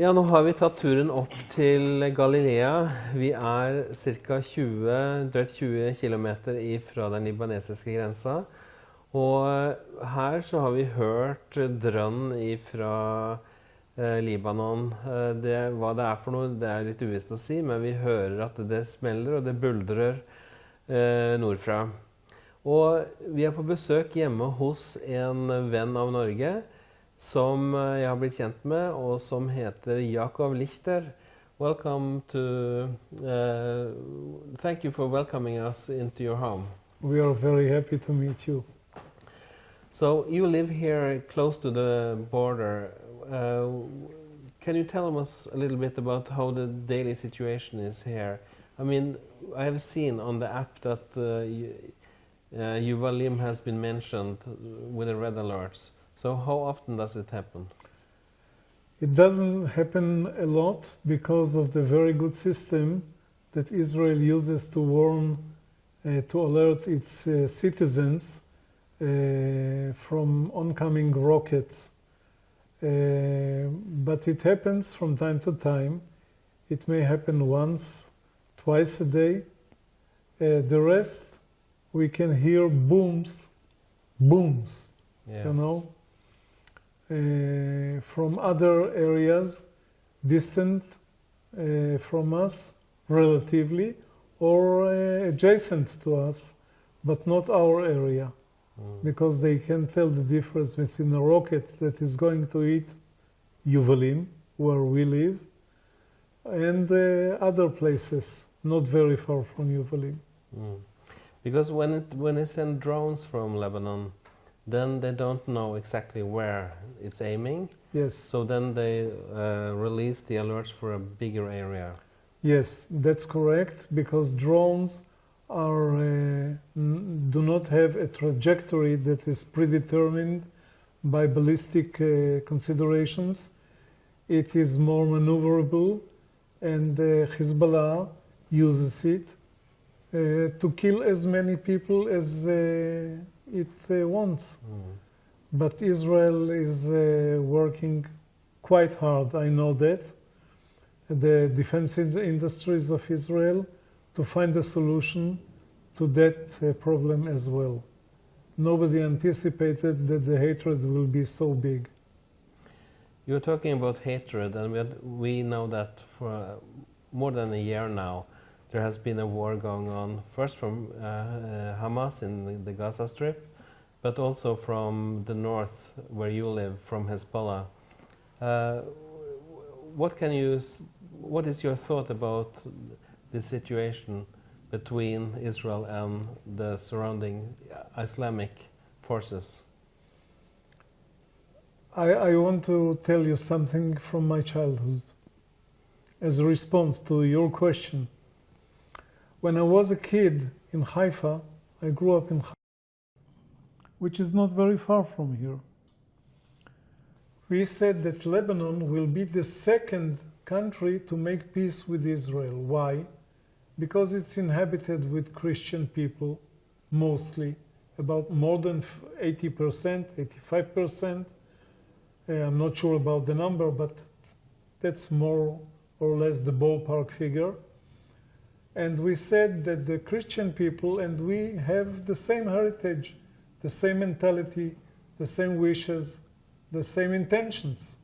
Ja, nå har vi tatt turen opp til Galilea. Vi er ca. 20 kilometer fra den libanesiske grensa. Og her så har vi hørt drønn fra Libanon. Hva det er for noe, det er litt uvisst å si, men vi hører at det smeller og det buldrer nordfra. Og vi er på besøk hjemme hos en venn av Norge, som jeg har blitt kjent med, og som heter Yaakov Lichter. Welcome to... thank you for welcoming us into your home. We are very happy to meet you. So you live here close to the border. Can you tell us a little bit about how the daily situation is here? I mean, I have seen on the app that Yuvalim has been mentioned with the red alerts. So how often does it happen? It doesn't happen a lot because of the very good system that Israel uses to warn, to alert its citizens from oncoming rockets. But it happens from time to time. It may happen once, twice a day. The rest, we can hear booms, Yeah. you know, from other areas distant from us relatively or adjacent to us, but not our area, because they can tell the difference between a rocket that is going to hit Yuvalim, where we live, and other places not very far from Yuvalim. Because when they send drones from Lebanon, then they don't know exactly where it's aiming. Yes. So then they release the alerts for a bigger area. Yes, that's correct, because drones are, do not have a trajectory that is predetermined by ballistic considerations. It is more maneuverable, and Hezbollah uses it to kill as many people as it wants. But Israel is working quite hard, I know that. The defense industries of Israel to find a solution to that problem as well. Nobody anticipated that the hatred will be so big. You're talking about hatred, and we know that for more than a year now there has been a war going on, first from Hamas in the Gaza Strip, but also from the north where you live, from Hezbollah. What is your thought about the situation between Israel and the surrounding Islamic forces? I want to tell you something from my childhood as a response to your question. When I was a kid in Haifa, I grew up in Haifa, which is not very far from here. We said that Lebanon will be the second country to make peace with Israel. Why? Because it's inhabited with Christian people, mostly, about more than 80%, 85%. I'm not sure about the number, but that's more or less the ballpark figure. And we said that the Christian people and we have the same heritage, the same mentality, the same wishes, the same intentions.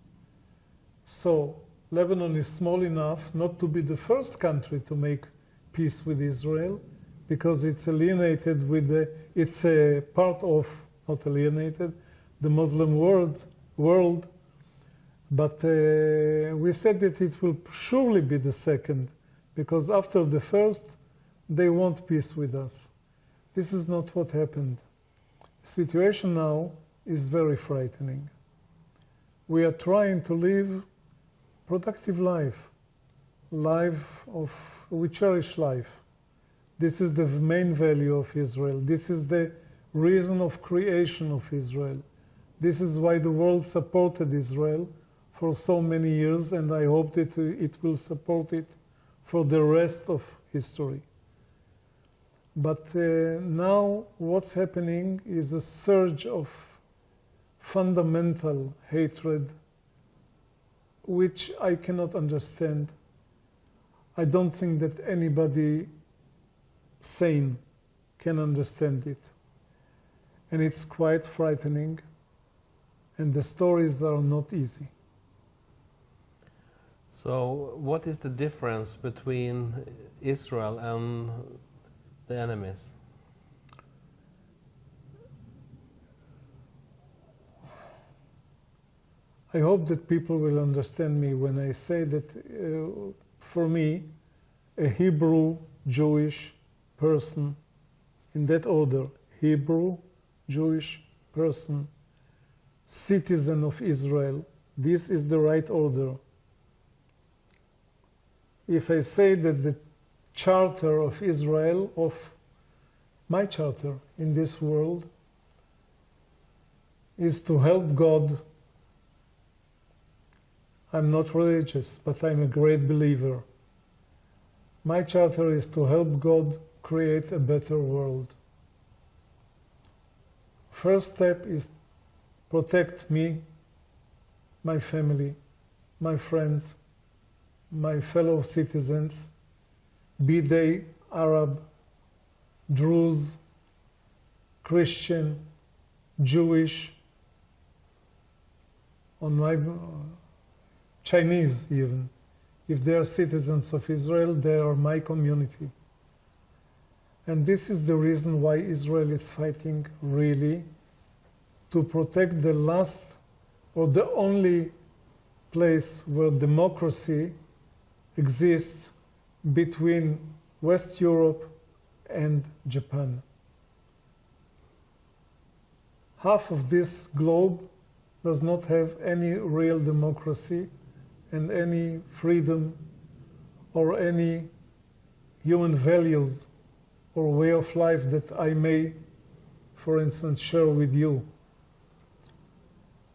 So Lebanon is small enough not to be the first country to make peace with Israel, because it's alienated with it's a part of, not alienated, the Muslim world. But we said that it will surely be the second, because after the first, they want peace with us. This is not what happened. The situation now is very frightening. We are trying to live productive life we cherish life. This is the main value of Israel. This is the reason of creation of Israel. This is why the world supported Israel for so many years, and I hope that it will support it for the rest of history. But now what's happening is a surge of fundamental hatred which I cannot understand. I don't think that anybody sane can understand it. And it's quite frightening, and the stories are not easy. So, what is the difference between Israel and the enemies? I hope that people will understand me when I say that for me, a Hebrew Jewish person, in that order, Hebrew Jewish person, citizen of Israel, this is the right order. If I say that the charter of Israel, of my charter in this world, is to help God, I'm not religious, but I'm a great believer. My charter is to help God create a better world. First step is protect me, my family, my friends, my fellow citizens, be they Arab, Druze, Christian, Jewish, on my Chinese even. If they are citizens of Israel, they are my community. And this is the reason why Israel is fighting really to protect the last or the only place where democracy exists between West Europe and Japan. Half of this globe does not have any real democracy and any freedom or any human values or way of life that I may, for instance, share with you.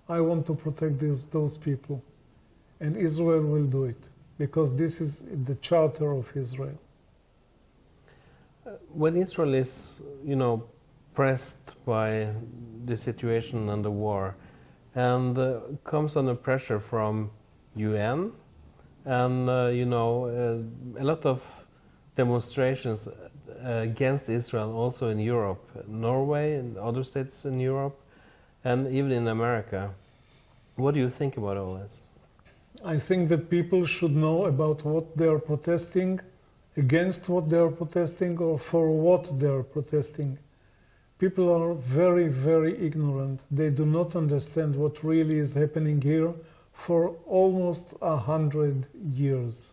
I want to protect those people, and Israel will do it, because this is the charter of Israel. When Israel is, pressed by the situation and the war, and comes under pressure from UN, and a lot of demonstrations against Israel also in Europe, Norway and other states in Europe, and even in America. What do you think about all this? I think that people should know about what they are protesting, against what they are protesting, or for what they are protesting. People are very, very ignorant. They do not understand what really is happening here for almost 100 years.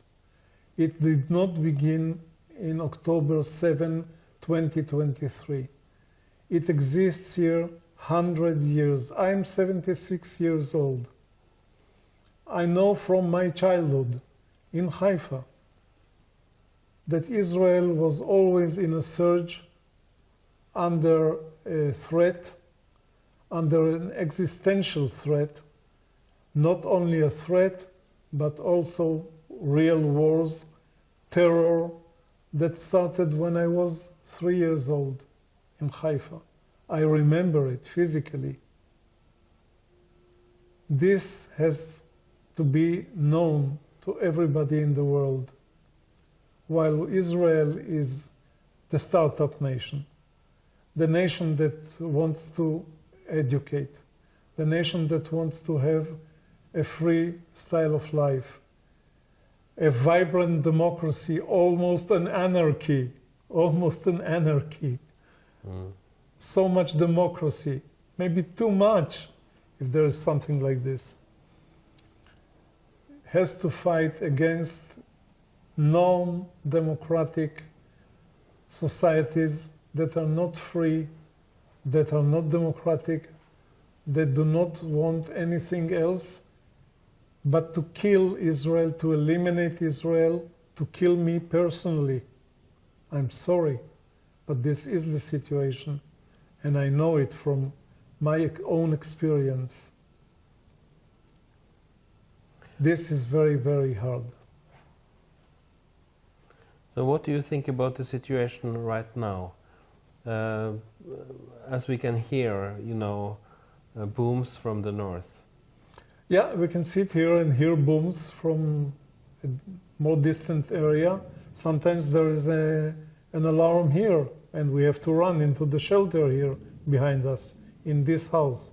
It did not begin in October 7, 2023. It exists here 100 years. I'm 76 years old. I know from my childhood in Haifa that Israel was always in a surge, under a threat, under an existential threat, not only a threat, but also real wars, terror that started when I was 3 years old in Haifa. I remember it physically. This has to be known to everybody in the world, while Israel is the startup nation, the nation that wants to educate, the nation that wants to have a free style of life, a vibrant democracy, almost an anarchy. So much democracy, maybe too much, if there is something like this, has to fight against non-democratic societies that are not free, that are not democratic, that do not want anything else but to kill Israel, to eliminate Israel, to kill me personally. I'm sorry, but this is the situation, and I know it from my own experience. This is very, very hard. So what do you think about the situation right now? As we can hear, booms from the north. Yeah, we can sit here and hear booms from a more distant area. Sometimes there is an alarm here, and we have to run into the shelter here behind us in this house.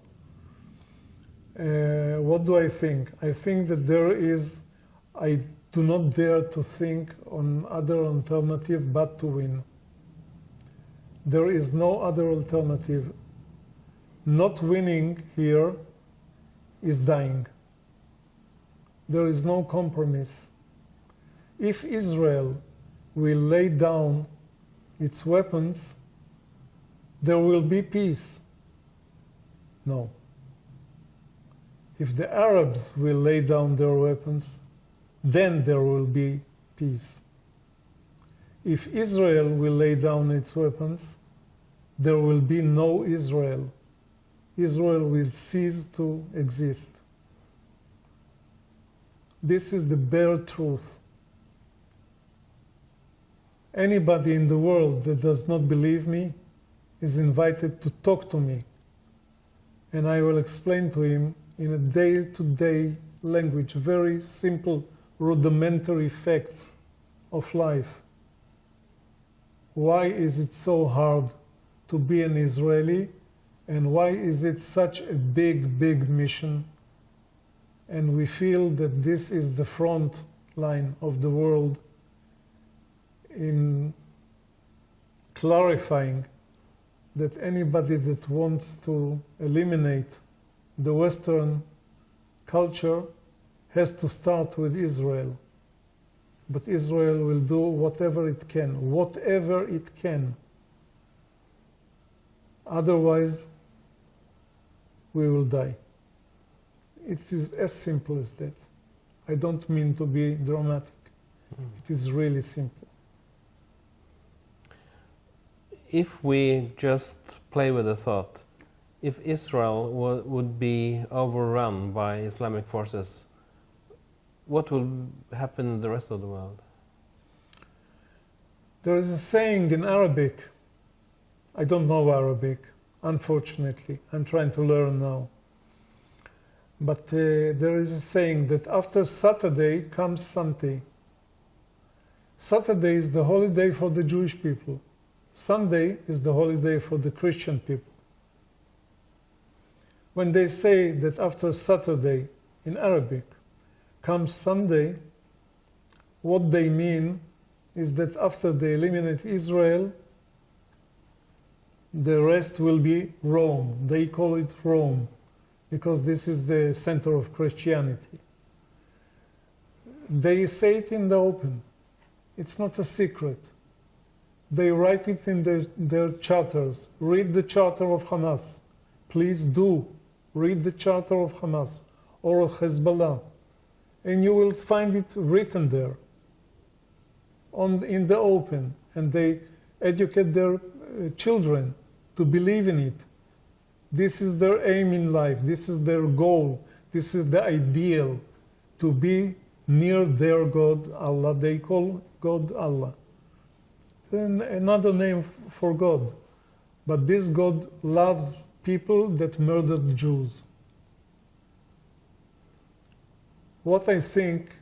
What do I think? I think that I do not dare to think on other alternative but to win. There is no other alternative. Not winning here is dying. There is no compromise. If Israel will lay down its weapons, there will be peace. No. If the Arabs will lay down their weapons, then there will be peace. If Israel will lay down its weapons, there will be no Israel. Israel will cease to exist. This is the bare truth. Anybody in the world that does not believe me is invited to talk to me, and I will explain to him in a day-to-day language, very simple, rudimentary facts of life. Why is it so hard to be an Israeli, and why is it such a big, big mission? And we feel that this is the front line of the world in clarifying that anybody that wants to eliminate the Western culture has to start with Israel. But Israel will do whatever it can. Otherwise, we will die. It is as simple as that. I don't mean to be dramatic. It is really simple. If we just play with the thought, if Israel would be overrun by Islamic forces, what will happen in the rest of the world? There is a saying in Arabic. I don't know Arabic, unfortunately. I'm trying to learn now. But there is a saying that after Saturday comes Sunday. Saturday is the holiday for the Jewish people. Sunday is the holiday for the Christian people. When they say that after Saturday in Arabic comes Sunday, what they mean is that after they eliminate Israel, the rest will be Rome. They call it Rome because this is the center of Christianity. They say it in the open. It's not a secret. They write it in their charters. Read the charter of Hamas. Please do. Read the charter of Hamas or of Hezbollah. And you will find it written there in the open. And they educate their children to believe in it. This is their aim in life. This is their goal. This is the ideal, to be near their God, Allah. They call God Allah. Then another name for God. But this God loves people that murdered Jews. What I think,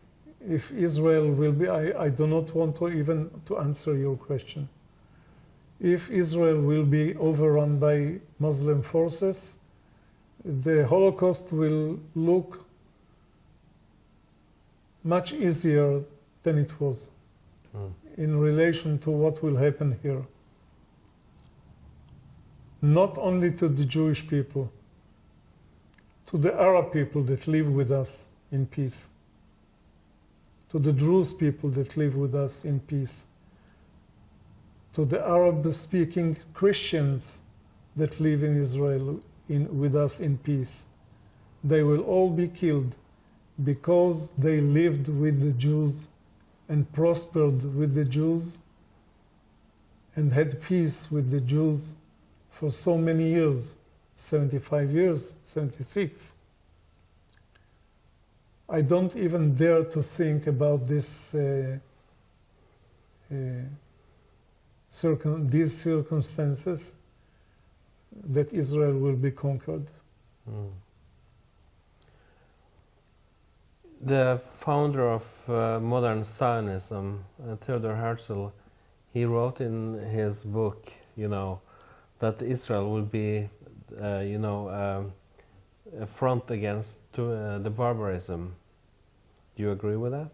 if Israel will be, I do not want to even to answer your question. If Israel will be overrun by Muslim forces, the Holocaust will look much easier than it was in relation to what will happen here. Not only to the Jewish people, to the Arab people that live with us in peace, to the Druze people that live with us in peace, to the Arab-speaking Christians that live in Israel with us in peace. They will all be killed because they lived with the Jews and prospered with the Jews and had peace with the Jews for so many years, 75 years, 76. I don't even dare to think about this these circumstances that Israel will be conquered. The founder of modern Zionism, Theodor Herzl, he wrote in his book, that Israel will be, a front against the barbarism. Do you agree with that?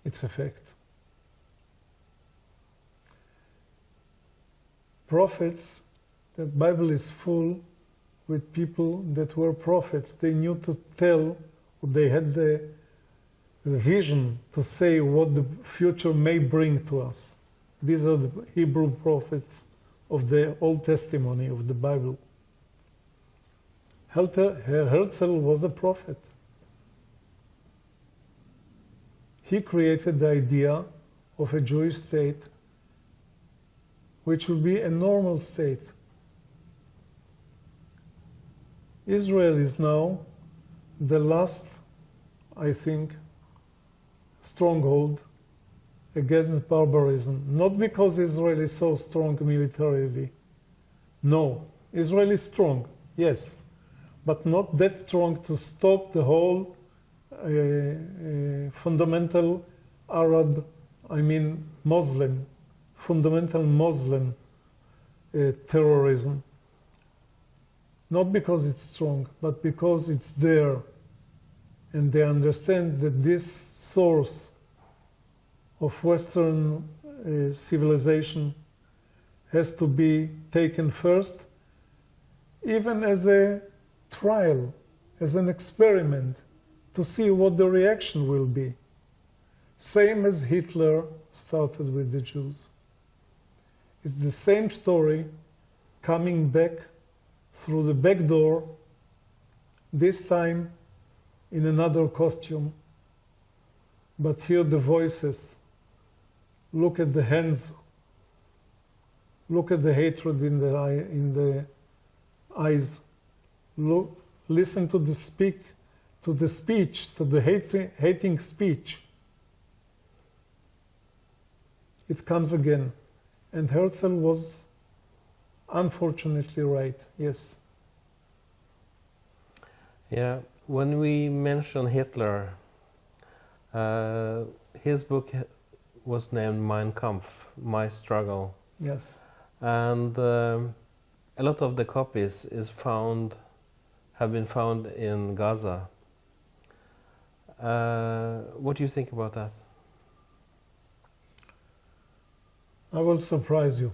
It's a fact. Prophets, the Bible is full with people that were prophets. They knew to tell, they had the vision to say what the future may bring to us. These are the Hebrew prophets of the Old Testimony of the Bible. Herzl was a prophet. He created the idea of a Jewish state which will be a normal state. Israel is now the last, I think, stronghold against barbarism. Not because Israel is so strong militarily. No, Israel is strong, yes, but not that strong to stop the whole fundamental Arab, Muslim, fundamental Muslim terrorism. Not because it's strong, but because it's there. And they understand that this source of Western civilization has to be taken first, even as a trial, as an experiment, to see what the reaction will be. Same as Hitler started with the Jews. It's the same story coming back through the back door, this time in another costume. But hear the voices, look at the hands, look at the hatred in the eyes, listen to the speech, to the hating speech. It comes again. And Herzl was unfortunately right, yes. Yeah, when we mention Hitler, his book was named Mein Kampf, My Struggle. Yes. And a lot of the copies have been found in Gaza. What do you think about that? I will surprise you.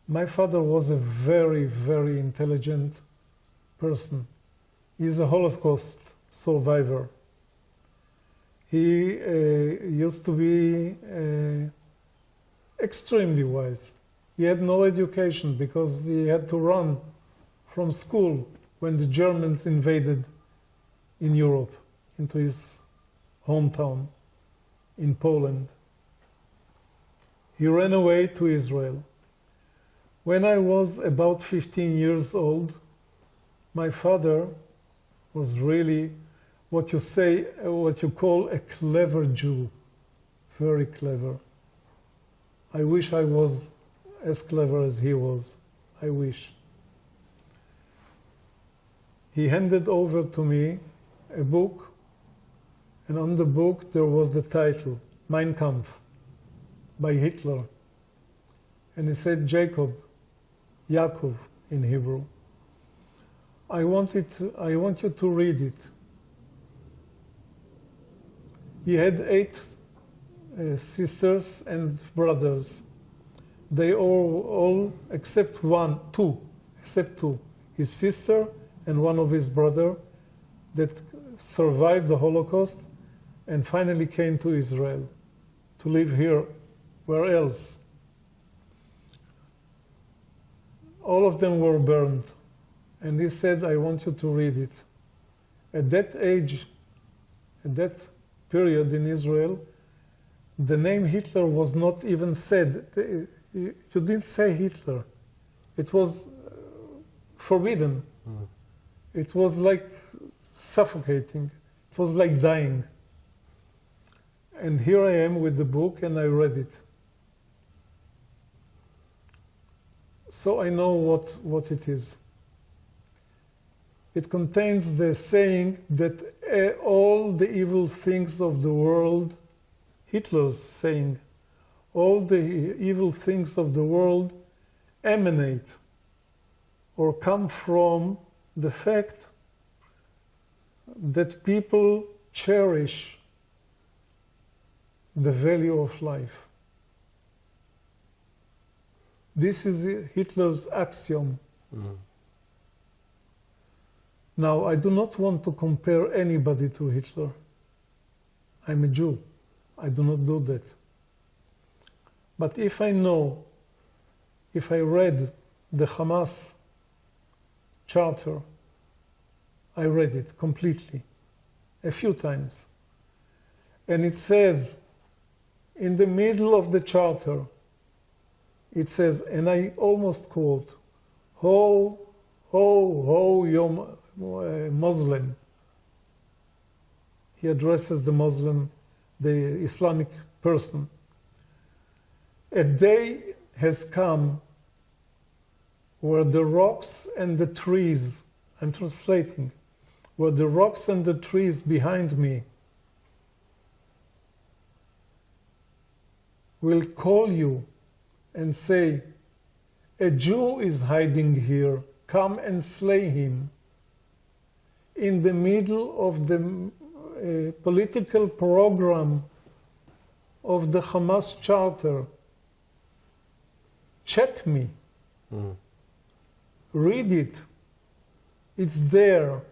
My father was a very, very intelligent person. He's a Holocaust survivor. He used to be extremely wise. He had no education because he had to run from school when the Germans invaded in Europe, into his hometown in Poland. He ran away to Israel. When I was about 15 years old, my father was really what you call a clever Jew, very clever. I wish I was as clever as he was. I wish. He handed over to me a book, and on the book there was the title, Mein Kampf, by Hitler. And he said, Jacob, Yaakov in Hebrew, I want you to read it. He had 8 sisters and brothers. They all except two, his sister and one of his brother that survived the Holocaust and finally came to Israel to live here. Where else? All of them were burned. And he said, I want you to read it. At that age, at that period in Israel, the name Hitler was not even said. You didn't say Hitler. It was forbidden. Mm. It was like suffocating. It was like dying. And here I am with the book, and I read it. So I know what it is. It contains the saying that all the evil things of the world, Hitler's saying, all the evil things of the world emanate or come from the fact that people cherish the value of life. This is Hitler's axiom. Mm. Now, I do not want to compare anybody to Hitler. I'm a Jew. I do not do that. But if I read the Hamas charter, I read it completely, a few times. And it says, in the middle of the charter, it says, and I almost quote, ho, ho, ho, you Muslim. He addresses the Muslim, the Islamic person. A day has come where the rocks and the trees, I'm translating, where the rocks and the trees behind me will call you and say, a Jew is hiding here, come and slay him. In the middle of the political program of the Hamas charter, check me. Mm. Read it. It's there.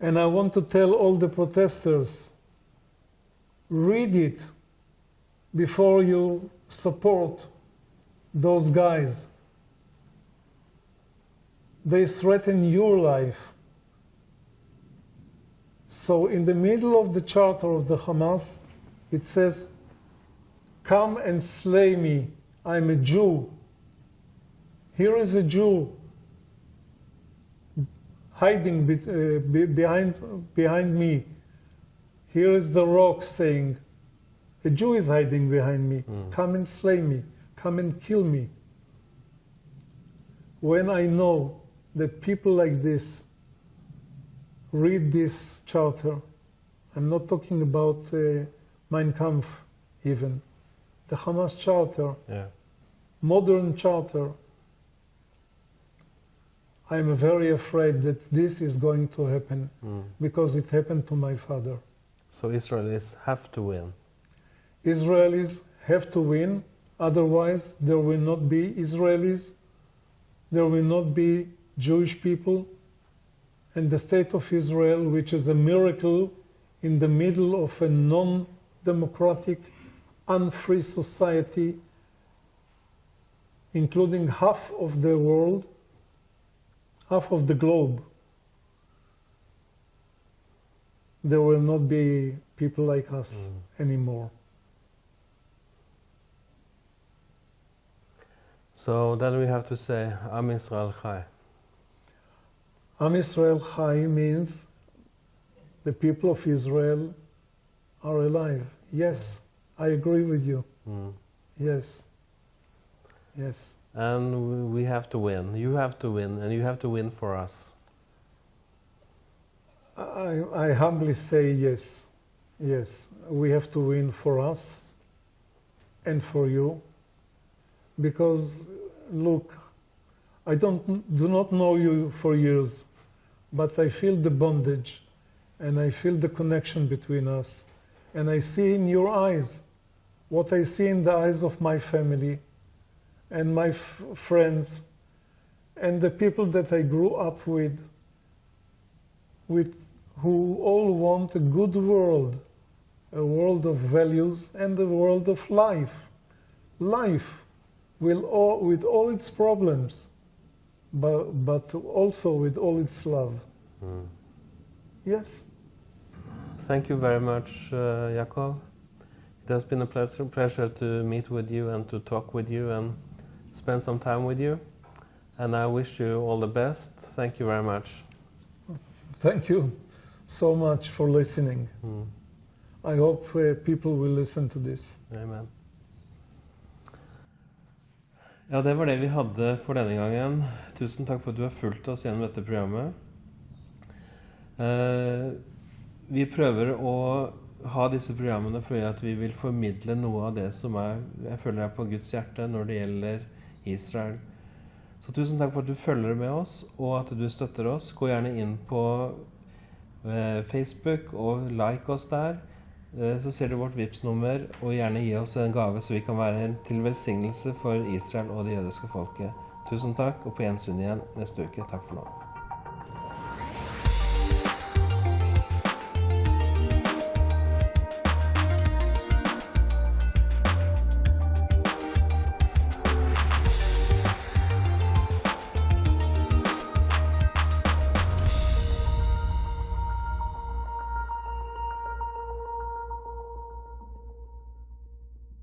And I want to tell all the protesters, read it before you support those guys. They threaten your life. So in the middle of the charter of the Hamas, it says, come and slay me, I'm a Jew. Here is a Jew hiding behind me. Here is the rock saying, a Jew is hiding behind me. Come and slay me. Come and kill me. When I know that people like this read this charter, I'm not talking about Mein Kampf even, the Hamas charter, modern charter, I'm very afraid that this is going to happen because it happened to my father. So Israelis have to win. Israelis have to win, otherwise there will not be Israelis, there will not be Jewish people, and the state of Israel, which is a miracle in the middle of a non-democratic, unfree society, including half of the world, half of the globe. There will not be people like us anymore. So then we have to say, Am Israel Chai. Am Israel Chai means the people of Israel are alive. Yes, I agree with you. Yes. Yes. And we have to win. You have to win, and you have to win for us. I humbly say yes. Yes, we have to win for us and for you. Because, look, I do not know you for years, but I feel the bondage and I feel the connection between us. And I see in your eyes what I see in the eyes of my family and my friends and the people that I grew up with who all want a good world, a world of values and a world of life. Life with all its problems, but also with all its love. Yes. Thank you very much, Yaakov. It has been a pleasure to meet with you and to talk with you and spend some time with you. And I wish you all the best. Thank you very much. Thank you so much for listening. I hope people will listen to this. Amen. Ja, det var det vi hadde for denne gangen. Tusen takk for at du har fulgt oss gjennom dette programmet. Vi prøver å ha disse programmene fordi at vi vil formidle noe av det som jeg føler på Guds hjerte når det gjelder Israel. Så tusen takk for at du følger med oss, og at du støtter oss. Gå gjerne inn på Facebook og like oss der. Så ser du vårt Vipps-nummer, og gjerne gi oss en gave så vi kan være til velsignelse for Israel og det jødiske folket. Tusen takk, og på gjensyn igjen neste uke. Takk for nå.